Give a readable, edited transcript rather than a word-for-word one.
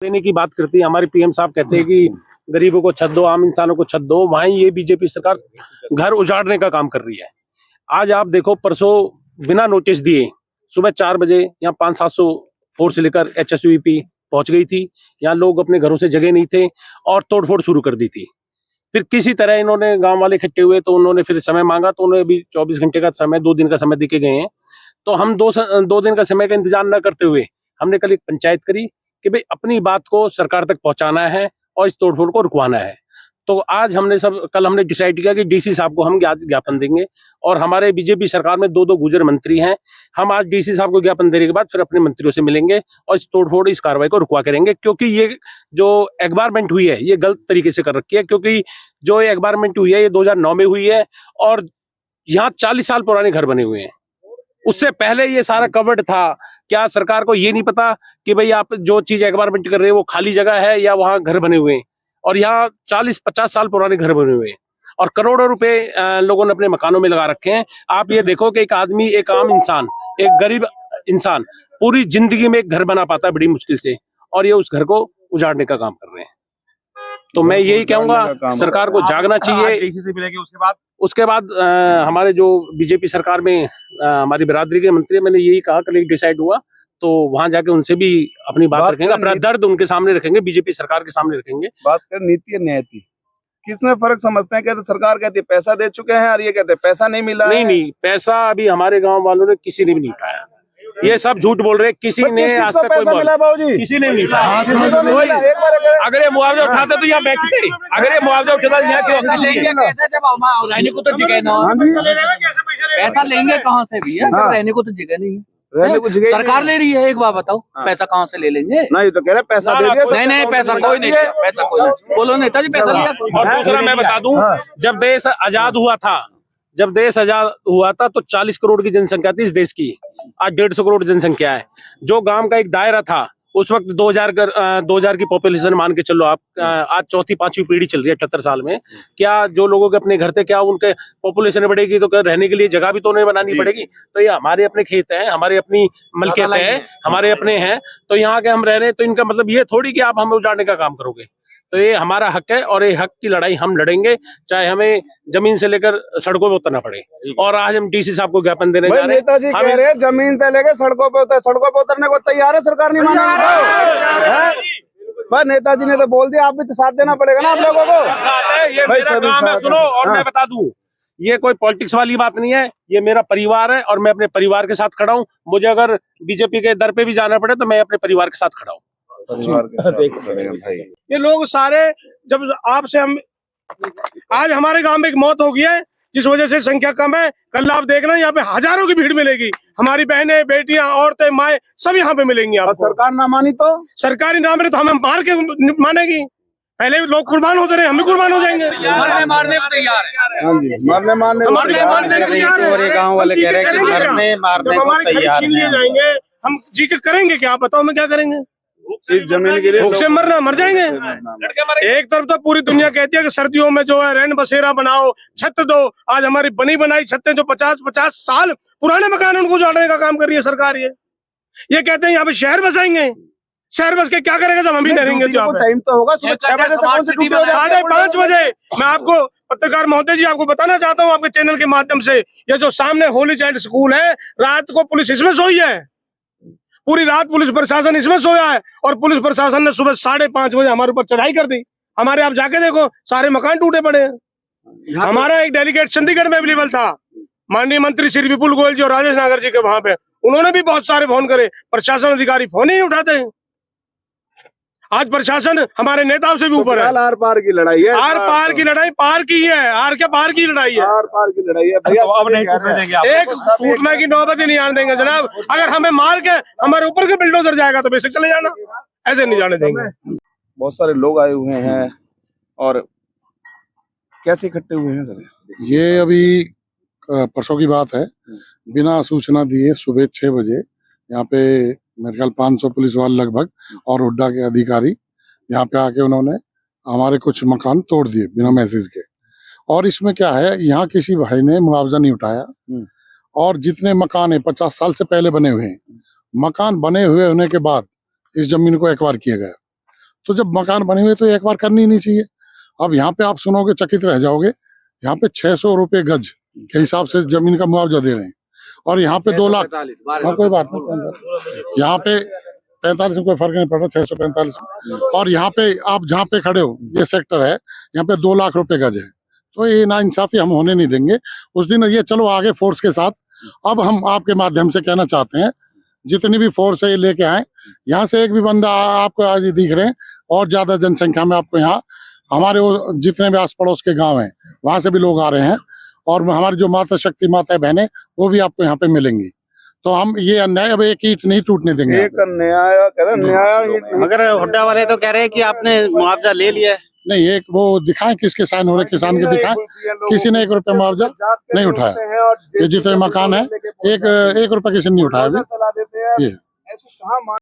देने की बात करती है। हमारे पीएम साहब कहते हैं कि गरीबों को छत दो, आम इंसानों को छत दो। वहीं ये बीजेपी सरकार घर उजाड़ने का काम कर रही है। आज आप देखो, परसों बिना नोटिस दिए सुबह 4 बजे यहाँ 500-700 फोर्स लेकर HSVP पहुंच गई थी। यहाँ लोग अपने घरों से जगह नहीं थे और तोड़फोड़ शुरू कर दी थी। फिर किसी तरह इन्होंने, गांव वाले इकट्ठे हुए तो उन्होंने फिर समय मांगा, तो उन्हें भी 24 घंटे का समय, 2 दिन का समय देके गए हैं। तो हम 2 दिन का समय का इंतजार न करते हुए हमने कल एक पंचायत करी कि भाई अपनी बात को सरकार तक पहुंचाना है और इस तोड़फोड़ को रुकवाना है। तो आज कल हमने डिसाइड किया कि डीसी साहब को हम आज ज्ञापन देंगे। और हमारे बीजेपी सरकार में 2 गुर्जर मंत्री हैं। हम आज डीसी साहब को ज्ञापन देने के बाद फिर अपने मंत्रियों से मिलेंगे और इस तोड़फोड़, इस कार्रवाई को रुकवा करेंगे, क्योंकि ये जो एग्बारमेंट हुई है ये गलत तरीके से कर रखी है। क्योंकि जो ये एग्बारमेंट हुई है ये 2009 में हुई है और यहाँ 40 साल पुराने घर बने हुए हैं। उससे पहले ये सारा कवर्ड था। क्या सरकार को ये नहीं पता कि भाई आप जो चीज एग्बारमेंट कर रहे हैं वो खाली जगह है या वहां घर बने हुए हैं? और यहाँ 40-50 साल पुराने घर बने हुए हैं और करोड़ों रुपए लोगों ने अपने मकानों में लगा रखे हैं। आप ये देखो कि एक आदमी, एक आम इंसान, एक गरीब इंसान पूरी जिंदगी में एक घर बना पाता है बड़ी मुश्किल से, और ये उस घर को उजाड़ने का काम कर रहे हैं। तो मैं यही कहूंगा, सरकार को जागना चाहिए। उसके बाद हमारे जो बीजेपी सरकार में हमारी बिरादरी के मंत्री, मैंने यही कहा, कल एक डिसाइड हुआ, तो वहां जाके उनसे भी अपनी बात रखेंगे, अपना दर्द उनके सामने रखेंगे, बीजेपी सरकार के सामने रखेंगे। बात कर नीति और न्यायति, किसमें फर्क समझते हैं? कहते सरकार कहती है पैसा दे चुके हैं और ये कहते हैं पैसा नहीं मिला। नहीं, पैसा अभी हमारे गांव वालों ने किसी ने भी नहीं पाया। ये सब झूठ बोल रहे हैं। किसी ने आज तक पैसा मिला बाबूजी? किसी ने नहीं पाया। अगर ये मुआवजा उठाते तो यहाँ बैठते। अगर ये मुआवजा उठाता यहाँ क्यों? रहने को तो जगह ना, पैसा लेंगे कहाँ से भैया? रहने को तो जगह नहीं है। सरकार ले रही है, एक बार बताओ, पैसा कहाँ से ले लेंगे? नहीं तो कह रहे पैसा दे दिया। नहीं, पैसा कोई नहीं, पैसा कोई नहीं। बोलो नेताजी, पैसा लिया। और दूसरा मैं बता दूं, जब देश आजाद हुआ था तो 40 करोड़ की जनसंख्या थी इस देश की। आज 150 करोड़ जनसंख्या है। जो गांव का एक दायरा था उस वक्त 2000 की पॉपुलेशन मान के चलो आप, आज 4वीं-5वीं पीढ़ी चल रही है 78 साल में। क्या जो लोगों के अपने घर थे, क्या उनके पॉपुलेशन बढ़ेगी तो रहने के लिए जगह भी तो उन्हें बनानी पड़ेगी? तो ये हमारे अपने खेत हैं, हमारे अपनी मलकियत है, हमारे अपने हैं, तो यहाँ के हम रह रहे हैं। तो इनका मतलब ये थोड़ी कि आप हमें उजाड़ने का काम करोगे। तो ये हमारा हक है और ये हक की लड़ाई हम लड़ेंगे, चाहे हमें जमीन से लेकर सड़कों पे उतरना पड़े। और आज हम डीसी साहब को ज्ञापन देने जा रहे हैं। नेताजी कह रहे हैं जमीन से लेकर सड़कों पे उतरने को तैयार है, सरकार नहीं मानेगी। बस नेताजी ने तो बोल दिया, आप भी तो साथ देना पड़ेगा ना आप लोगों को। ये मेरा काम है, सुनो। और मैं बता दूं, ये कोई पॉलिटिक्स वाली बात नहीं है, ये मेरा परिवार है और मैं अपने परिवार के साथ खड़ा हूँ। मुझे अगर बीजेपी के दर पे भी जाना पड़े तो मैं अपने परिवार के साथ खड़ा हूँ। ये लोग सारे, जब आपसे हम, आज हमारे गांव में एक मौत हो गई है जिस वजह से संख्या कम है। कल आप देखना यहाँ पे हजारों की भीड़ मिलेगी। हमारी बहनें, बेटियां, औरतें, माए सब यहाँ पे मिलेंगी। आप सरकार ना मानी तो? सरकारी ना माने तो हमें मार के मानेगी। पहले लोग कुर्बान होते रहे, हम भी कुर्बान हो जाएंगे। मारने को तैयार है, मारने गाँव वाले कह रहे हैं कि मारने को तैयार जाएंगे। हम जी के करेंगे क्या? आप बताओ, मैं क्या करेंगे? इस जमीन के लिए भूख से मर जाएंगे। एक तरफ तो पूरी दुनिया कहती है कि सर्दियों में जो है रैन बसेरा बनाओ, छत दो। आज हमारी बनी बनाई छतें जो 50 साल पुराने मकान उनको उजाड़ने का काम कर रही है सरकार। ये कहते हैं यहाँ पे शहर बसाएंगे। शहर बस के क्या करेगा जब हम भी नहीं रहेंगे? तो टाइम तो होगा सुबह 6 बजे से 5:30 बजे। मैं आपको पत्रकार महोदय जी आपको बताना चाहता हूँ आपके चैनल के माध्यम से, ये जो सामने होली चाइल्ड स्कूल है, रात को पुलिस इसमें सोई है। पूरी रात पुलिस प्रशासन इसमें सोया है और पुलिस प्रशासन ने सुबह 5:30 बजे हमारे ऊपर चढ़ाई कर दी। हमारे आप जाके देखो, सारे मकान टूटे पड़े हैं। हमारा एक डेलीगेट चंडीगढ़ में अवेलेबल था, माननीय मंत्री श्री विपुल गोयल जी और राजेश नागर जी के वहां पे, उन्होंने भी बहुत सारे फोन करे, प्रशासन अधिकारी फोन ही नहीं उठाते। आज प्रशासन हमारे नेताओं से भी ऊपर है। आर पार की लड़ाई है, आर पार की लड़ाई, पार की है, आर क्या पार की लड़ाई है, आर पार की लड़ाई है भैया। अब नहीं टूटने देंगे, एक टूटने की नौबत ही नहीं आने देंगे जनाब। अगर हमें मार के हमारे ऊपर के बिल्डोजर जाएगा तो बेशक चले जाना, ऐसे नहीं जाने देंगे। बहुत सारे लोग आए हुए हैं और कैसे इकट्ठे हुए हैं सर? ये अभी परसों की बात है, बिना सूचना दिए सुबह 6 बजे यहाँ पे मेरे ख्याल 500 पुलिस वाले लगभग और हुड्डा के अधिकारी यहाँ पे आके उन्होंने हमारे कुछ मकान तोड़ दिए बिना मैसेज के। और इसमें क्या है, यहाँ किसी भाई ने मुआवजा नहीं उठाया और जितने मकान है 50 साल से पहले बने हुए हैं, मकान बने हुए होने के बाद इस जमीन को एक्वायर किया गया। तो जब मकान बने हुए तो एक बार करनी ही नहीं चाहिए। अब यहाँ पे आप सुनोगे चकित रह जाओगे, यहाँ पे 600 रुपए गज के हिसाब से जमीन का मुआवजा दे रहे हैं, और यहाँ पे 2 लाख। हाँ, कोई बात नहीं, यहाँ पे 45 में कोई फर्क नहीं पड़ रहा, 645 में। और यहाँ पे आप जहाँ पे खड़े हो, ये सेक्टर है, यहाँ पे 2 लाख रुपए गज है। तो ये नाइंसाफी हम होने नहीं देंगे। उस दिन ये चलो आगे फोर्स के साथ। अब हम आपके माध्यम से कहना चाहते हैं, जितनी भी फोर्स है ये लेके आए, यहाँ से एक भी बंदा आपको आज दिख रहे हैं, और ज्यादा जनसंख्या में आपको यहाँ हमारे जितने भी आस पड़ोस के गांव हैं वहां से भी लोग आ रहे हैं, और हमारी जो माता शक्ति माता बहनें वो भी आपको यहाँ पे मिलेंगी। तो हम ये अन्याय अब एक ईंट नहीं टूटने देंगे। एक न्याय कहते हैं, न्याय मगर हुड्डा वाले तो कह रहे हैं कि आपने मुआवजा ले लिया है। नहीं, एक वो दिखाएं किसके साइन हो रहे, किसान के दिखाएं, किसी ने 1 रुपया मुआवजा नहीं उठाया। ये जितने मकान है, एक रुपया किसी ने नहीं उठाया अभी। ये